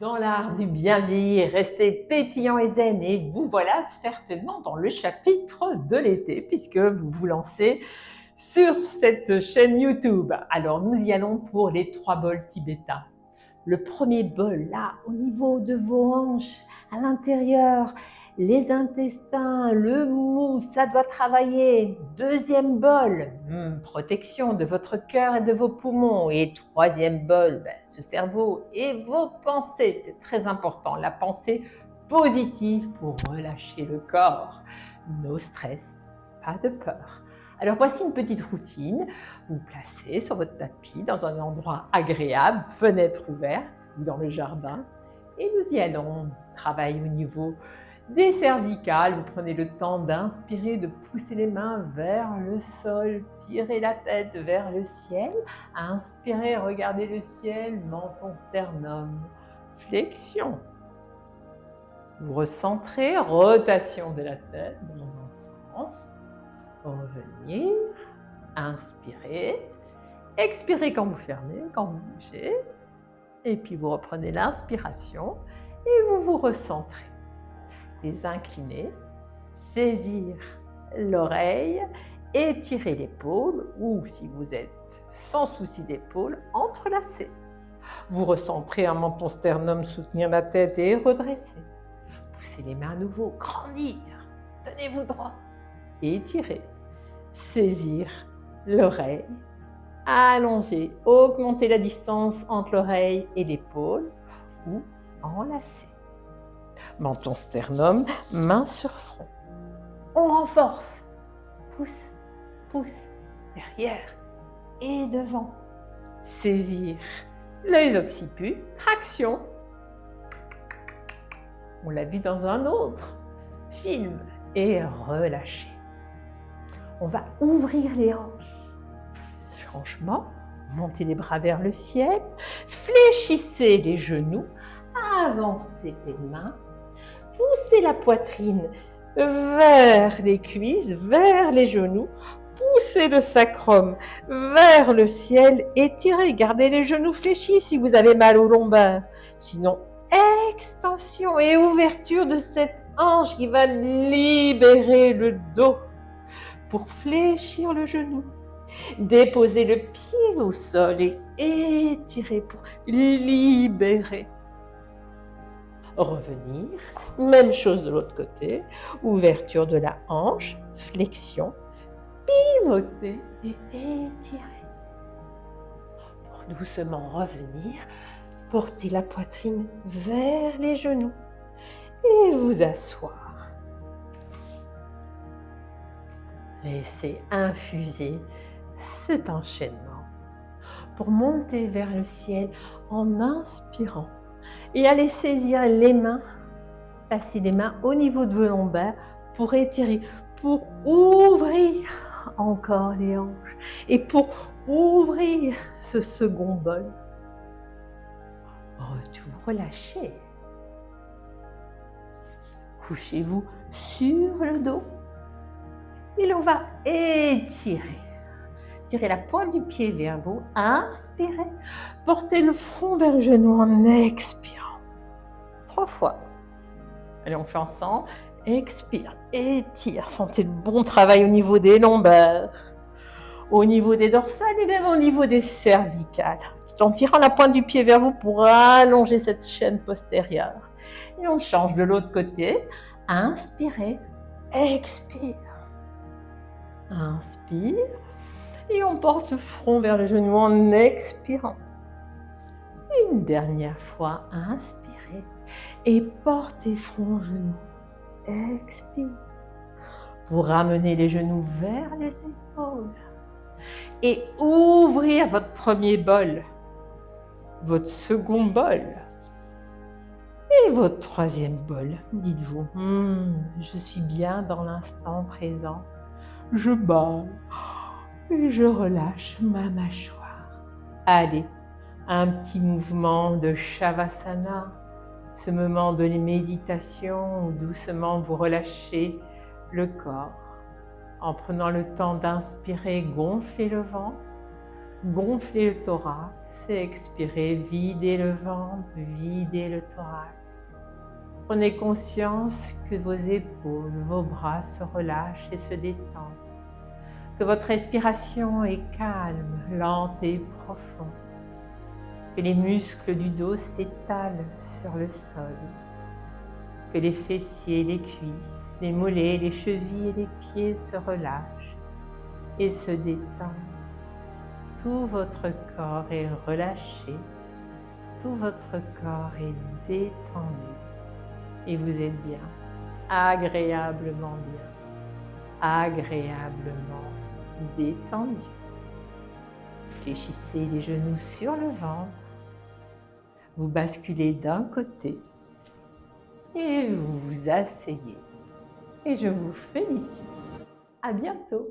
Dans l'art du bien vieillir, restez pétillant et zen, et vous voilà certainement dans le chapitre de l'été, puisque vous vous lancez sur cette chaîne YouTube. Alors nous y allons pour les 3 bols tibétains. Le premier bol, là, au niveau de vos hanches, à l'intérieur, les intestins, le mou, ça doit travailler. Deuxième bol, protection de votre cœur et de vos poumons. Et troisième bol, ce cerveau et vos pensées. C'est très important, la pensée positive pour relâcher le corps. No stress, pas de peur. Alors voici une petite routine. Vous placez sur votre tapis dans un endroit agréable, fenêtre ouverte ou dans le jardin. Et nous y allons. Travail au niveau des cervicales. Vous prenez le temps d'inspirer, de pousser les mains vers le sol, tirez la tête vers le ciel. Inspirez, regardez le ciel, menton, sternum, flexion. Vous recentrez, rotation de la tête dans un sens. Revenir, inspirez, expirez quand vous fermez, quand vous bougez, et puis vous reprenez l'inspiration et vous vous recentrez. Les incliner, saisir l'oreille, étirer l'épaule, ou si vous êtes sans souci d'épaule, entrelacer. Vous recentrez un menton sternum, soutenir la tête et redresser. Poussez les mains à nouveau, grandir, tenez-vous droit, étirez. Saisir l'oreille, allonger, augmenter la distance entre l'oreille et l'épaule ou enlacer. Menton sternum, main sur front. On renforce, pousse, pousse, derrière et devant. Saisir les occiput, traction. On l'a vu dans un autre film et relâcher. On va ouvrir les hanches. Changement, montez les bras vers le ciel, fléchissez les genoux, avancez les mains, poussez la poitrine vers les cuisses, vers les genoux, poussez le sacrum vers le ciel, étirez, gardez les genoux fléchis si vous avez mal au lombaire. Sinon, extension et ouverture de cette hanche qui va libérer le dos. Pour fléchir le genou, déposez le pied au sol et étirez pour libérer. Revenir, même chose de l'autre côté, ouverture de la hanche, flexion, pivoter et étirer. Pour doucement revenir, portez la poitrine vers les genoux et vous asseoir. Laissez infuser cet enchaînement pour monter vers le ciel en inspirant et allez saisir les mains, placez les mains au niveau de vos lombaires pour étirer, pour ouvrir encore les hanches et pour ouvrir ce second bol. Retour, relâchez. Couchez-vous sur le dos. Et l'on va étirer. Tirez la pointe du pied vers vous. Inspirez. Portez le front vers le genou en expirant. 3 fois. Allez, on fait ensemble. Expire, étire. Sentez le bon travail au niveau des lombaires, au niveau des dorsales et même au niveau des cervicales. Tout en tirant la pointe du pied vers vous pour allonger cette chaîne postérieure. Et on change de l'autre côté. Inspirez. Expire. Inspire et on porte le front vers le genou en expirant. Une dernière fois, inspirez et portez front genou. Expire pour ramener les genoux vers les épaules et ouvrir votre premier bol, votre second bol et votre troisième bol. Dites-vous, je suis bien dans l'instant présent. Je bats et je relâche ma mâchoire. Allez, un petit mouvement de Shavasana, ce moment de méditation où doucement vous relâchez le corps en prenant le temps d'inspirer, gonfler le ventre, gonflez le thorax et expirez, videz le ventre, videz le thorax. Prenez conscience que vos épaules, vos bras se relâchent et se détendent, que votre respiration est calme, lente et profonde, que les muscles du dos s'étalent sur le sol, que les fessiers, les cuisses, les mollets, les chevilles et les pieds se relâchent et se détendent. Tout votre corps est relâché, tout votre corps est détendu et vous êtes bien, agréablement détendu. Fléchissez les genoux sur le ventre, vous basculez d'un côté et vous vous asseyez. Et je vous félicite. À bientôt.